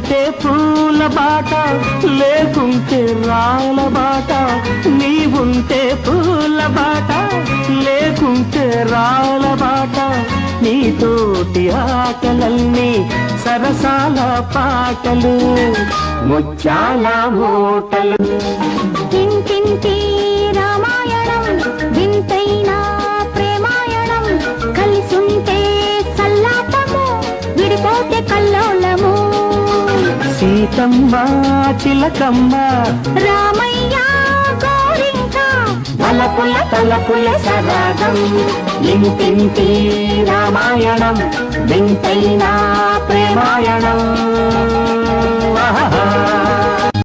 ఉంటే పూల బాట లేకుంటే రాళ్ళ బాట నీవుంటే పూల బాట లేకుంటే రాళ్ళ బాట నీతోటి ఆటలన్నీ సరసాల పాటలు ముత్యాల మూటలు ఇంటింటి రామాయణం వింతైన ప్రేమాయణం కలిసుంటే సల్లాపము విడిపోతే కల్లోలము సీతమ్మ చిలకమ్మ రామయ్య గోరింక తలపుల తలపుల సరాగం ఇంటింటి రామాయణం వింతైన ప్రేమాయణం